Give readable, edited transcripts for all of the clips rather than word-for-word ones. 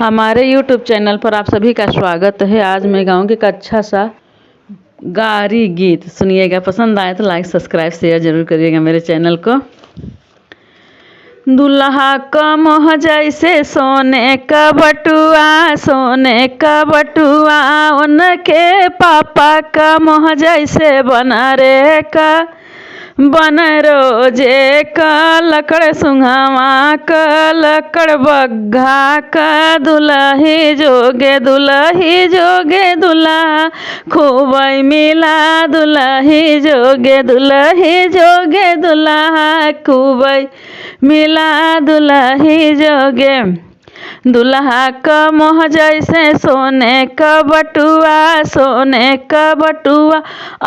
हमारे YouTube channel पर आप सभी का स्वागत है। आज मैं गाऊंगी एक अच्छा सा गारी गीत, सुनिएगा। पसंद आए तो लाइक सब्सक्राइब शेयर जरूर करिएगा मेरे चैनल को। दुल्हा का मोह जैसे सोने का बटुआ, सोने का बटुआ, उनके पापा का मोह जैसे बना रे का बन रोजे का लकड़ सुंघावा का लकड़ बग्घा का दुल्ही जोगे दुल्हा खूब मिला दुल्ही जोगे दुल्हा खूब मिला दुल्ही जोगे। दुल्हा का मोह जैसे सोने का बटुआ, सोने का बटुआ,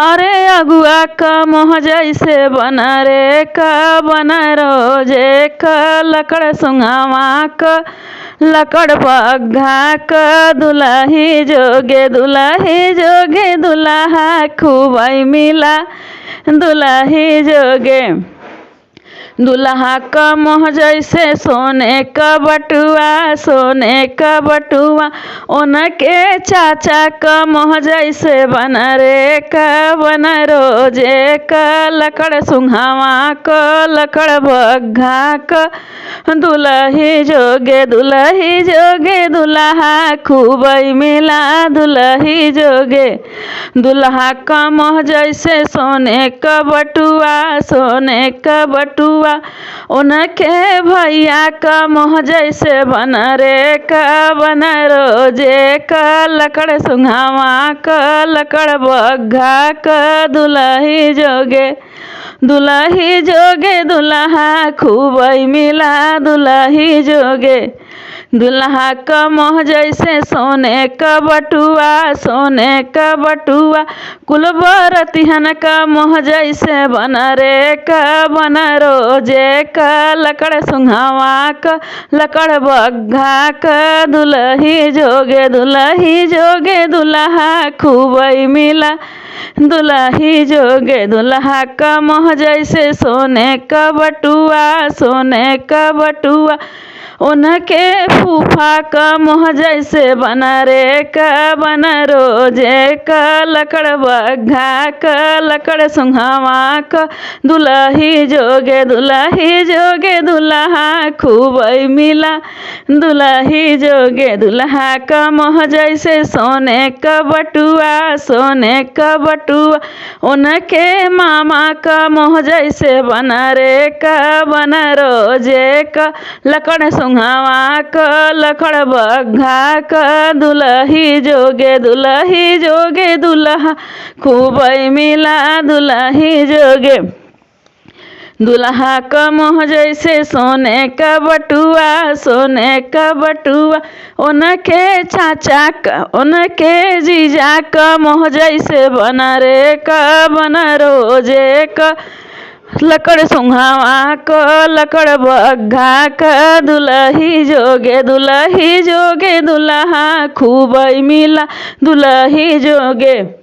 अरे अगुआ का मोह जैसे बना रे का बना रोजे का लकड़ सुंघावा का लकड़ बग्घा का दुल्ही जोगे दुल्हा खूब मिला दुल्ही जोगे। दुल्हा का मोह जैसे सोने का बटुआ, सोने का बटुआ, उनके चाचा का मोह जैसे बना रे का बना रोजे का लकड़ सुंघावा का लकड़ बग्घा का दुल्ही जोगे दुल्हा खूब मिला दुल्ही जोगे। दुल्हा का मोह जैसे सोने का बटुआ, सोने का बटुआ, उनके भैया का मोह जैसे बना रे का बना रोजे का लकड़ सुंघावा का लकड़ बग्घा का दुल्ही जोगे दुल्हा खूब मिला दुल्ही जोगे। दुल्हा का मोह जैसे सोने का बटुआ, सोने का बटुआ, कुल बरतिहन का मोह जैसे बना रे का बना रोजे का लकड़ सुंघावा का लकड़ बग्घा का दुल्ही जोगे दुल्हा खूब मिला दुल्ही जोगे। दुल्हा का मोह जैसे सोने का बटुआ, सोने का बटुआ, उनके फूफा का मोह जैसे बना रे का बना रोजे का लकड़ बग्घा का लकड़ सुंघावा का दुल्ही जोगे दुल्हा खूब मिला दुल्ही जोगे। दुल्हा का मोह जैसे सोने का बटुआ, सोने का बटुआ, उनके मामा का मोह जैसे बना रे का बना रोजे का लकड़ सुंघावा का लकड़ बग्घा का दुल्ही जोगे दुल्हा खूब मिला दुल्ही जोगे। दुल्हा का मोह जैसे सोने का बटुआ, सोने का बटुआ, उनके चाचा का उनके जीजा का मोह जैसे बना रे का बना रोजे का लकड़ सुंघावा का लकड़ बग्घा का दुल्ही जोगे दुल्हा खूब मिला दुल्ही जोगे।